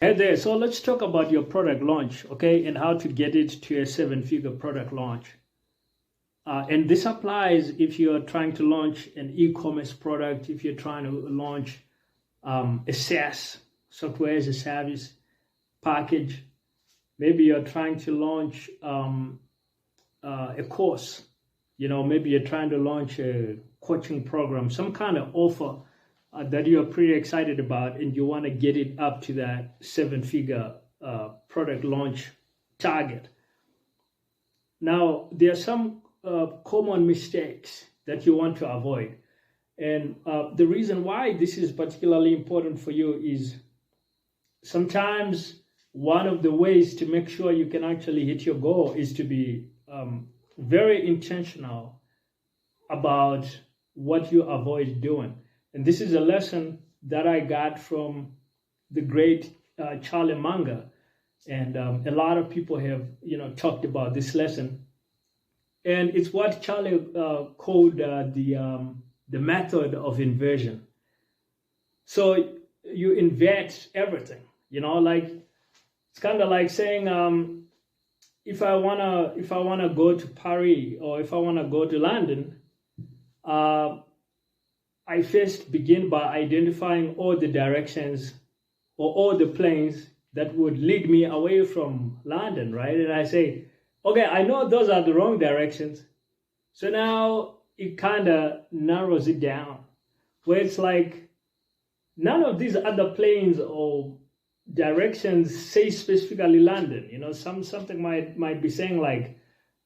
Hey there, so let's talk about your product launch, okay, and how to get it to a seven-figure product launch. And this applies if you're trying to launch an e-commerce product, if you're trying to launch a SaaS, software as a service package. Maybe you're trying to launch a course. Maybe you're trying to launch a coaching program, some kind of offer that you're pretty excited about, and you want to get it up to that seven-figure product launch target. Now, there are some common mistakes that you want to avoid. And the reason why this is particularly important for you is sometimes one of the ways to make sure you can actually hit your goal is to be very intentional about what you avoid doing. And this is a lesson that I got from the great Charlie Munger. And a lot of people have, talked about this lesson. And it's what Charlie called the method of inversion. So you invert everything, like it's kind of like saying, if I wanna go to Paris or if I wanna go to London, I first begin by identifying all the directions or all the planes that would lead me away from London, right? And I say, okay, I know those are the wrong directions. So now it kind of narrows it down, where it's like none of these other planes or directions say specifically London. Something might be saying like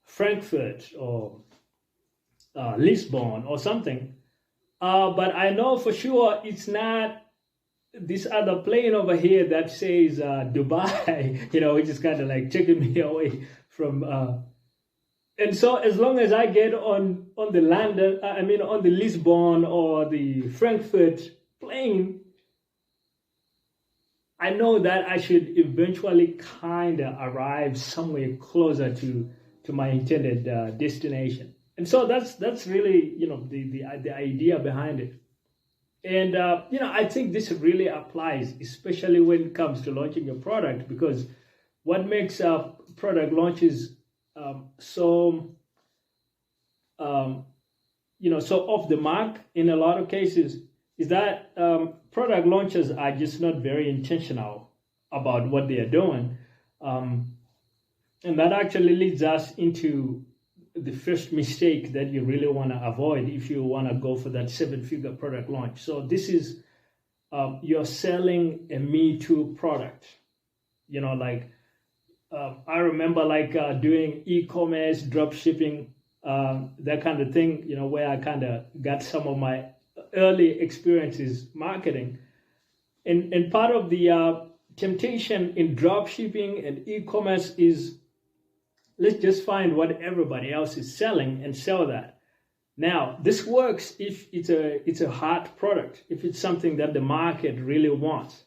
Frankfurt or Lisbon or something. But I know for sure it's not this other plane over here that says Dubai, which is kind of like taking me away from. And so as long as I get on the London, on the Lisbon or the Frankfurt plane, I know that I should eventually kind of arrive somewhere closer to my intended destination. And so that's really, the idea behind it. And, I think this really applies, especially when it comes to launching your product, because what makes product launches so off the mark in a lot of cases is that product launchers are just not very intentional about what they are doing. And that actually leads us into the first mistake that you really want to avoid if you want to go for that seven-figure product launch. So this is you're selling a Me Too product. I remember doing e-commerce, drop shipping, that kind of thing, where I kind of got some of my early experiences marketing. And part of the temptation in drop shipping and e-commerce is, let's just find what everybody else is selling and sell that. Now, this works if it's a hot product, if it's something that the market really wants.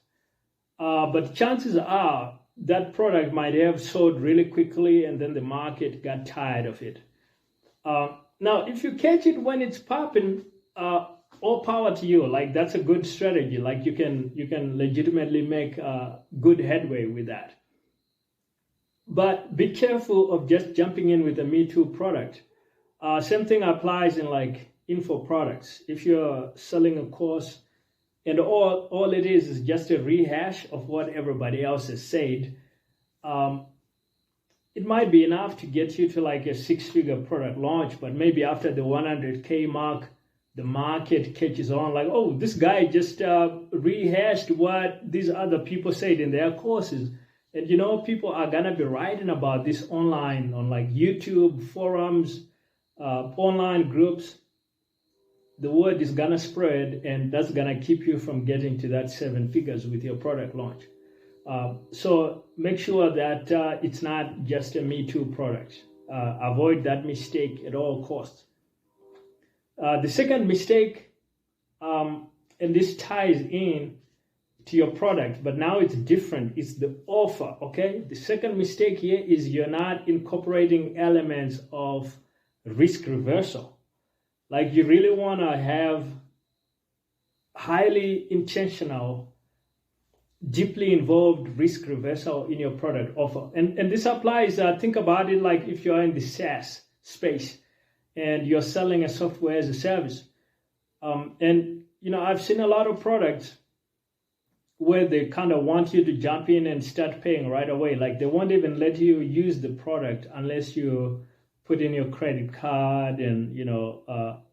But chances are that product might have sold really quickly and then the market got tired of it. Now, if you catch it when it's popping, all power to you. Like, that's a good strategy. Like, you can legitimately make good headway with that. But be careful of just jumping in with a Me Too product. Same thing applies in info products. If you're selling a course and all it is just a rehash of what everybody else has said, it might be enough to get you to a six-figure product launch, but maybe after the 100K mark, the market catches on oh, this guy just rehashed what these other people said in their courses. And people are gonna be writing about this online on YouTube, forums, online groups. The word is gonna spread, and that's gonna keep you from getting to that seven figures with your product launch. So make sure that it's not just a Me Too product. Avoid that mistake at all costs. The second mistake, and this ties in to your product, but now it's different. It's the offer, okay? The second mistake here is you're not incorporating elements of risk reversal. You really want to have highly intentional deeply involved risk reversal in your product offer. And this applies, think about it like if you're in the SaaS space and you're selling a software as a service. And, I've seen a lot of products where they kind of want you to jump in and start paying right away. Like they won't even let you use the product unless you put in your credit card, and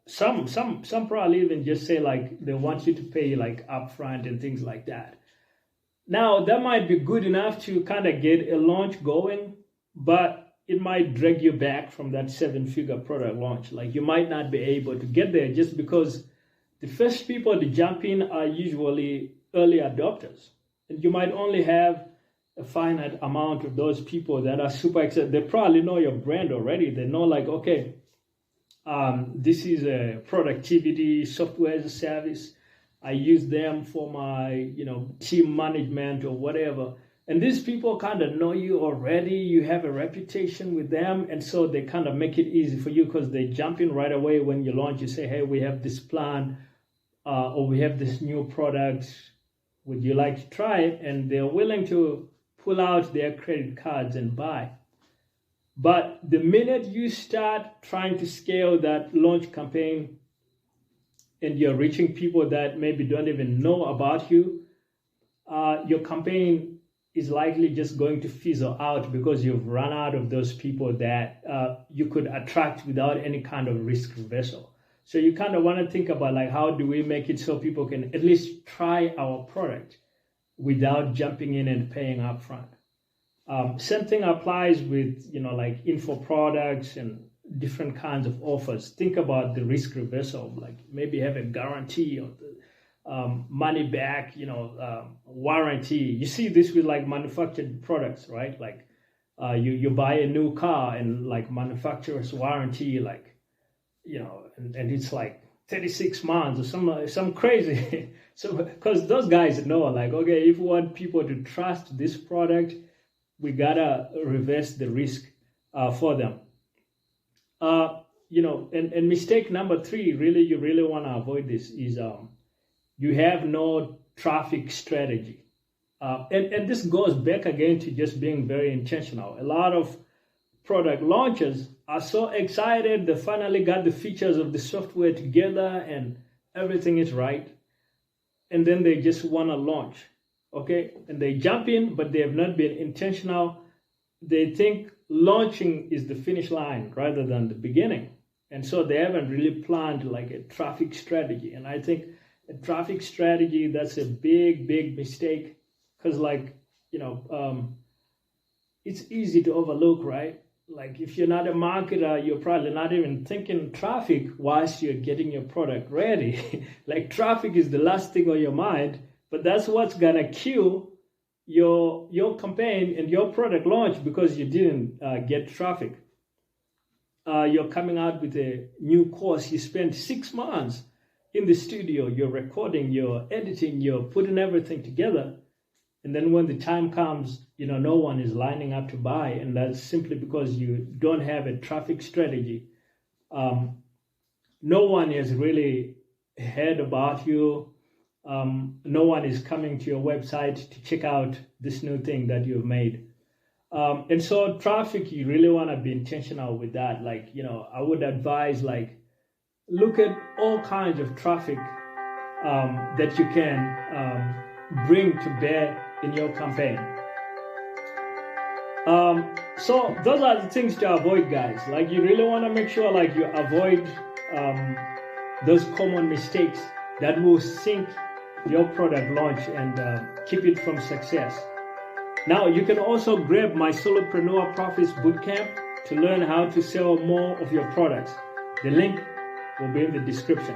some probably even just say like they want you to pay like upfront and things like that. Now that might be good enough to kind of get a launch going, but it might drag you back from that 7-figure product launch. Like you might not be able to get there just because the first people to jump in are usually early adopters, and you might only have a finite amount of those people that are super excited. They probably know your brand already. They know like, okay, this is a productivity software as a service. I use them for my, team management or whatever. And these people kind of know you already. You have a reputation with them. And so they kind of make it easy for you because they jump in right away when you launch. You say, hey, we have this plan or we have this new product. Would you like to try it? And they're willing to pull out their credit cards and buy. But the minute you start trying to scale that launch campaign and you're reaching people that maybe don't even know about you, your campaign is likely just going to fizzle out because you've run out of those people that you could attract without any kind of risk reversal. So you kind of want to think about like, how do we make it so people can at least try our product without jumping in and paying upfront? Same thing applies with, like info products and different kinds of offers. Think about the risk reversal, like maybe have a guarantee of the money back, warranty. You see this with like manufactured products, right? Like you buy a new car and like manufacturer's warranty, like, and it's like 36 months or some crazy. So because those guys know like, okay, if we want people to trust this product, we gotta reverse the risk for them. And mistake number 3, you really want to avoid this is you have no traffic strategy. And this goes back again to just being very intentional. A lot of product launches are so excited they finally got the features of the software together and everything is right. And then they just want to launch. Okay, and they jump in, but they have not been intentional. They think launching is the finish line rather than the beginning. And so they haven't really planned like a traffic strategy. And I think a traffic strategy, that's a big, big mistake because it's easy to overlook, right? Like if you're not a marketer, you're probably not even thinking traffic whilst you're getting your product ready. Like traffic is the last thing on your mind. But that's what's gonna kill your campaign and your product launch because you didn't get traffic. You're coming out with a new course. You spent 6 months in the studio. You're recording, you're editing, you're putting everything together. And then when the time comes, no one is lining up to buy. And that's simply because you don't have a traffic strategy. No one has really heard about you. No one is coming to your website to check out this new thing that you've made. And so traffic, you really want to be intentional with that. Like, I would advise, like, look at all kinds of traffic that you can bring to bear in your campaign. So those are the things to avoid, guys. Like, you really want to make sure, like, you avoid those common mistakes that will sink your product launch and keep it from success. Now, you can also grab my Solopreneur Profits Bootcamp to learn how to sell more of your products. The link will be in the description.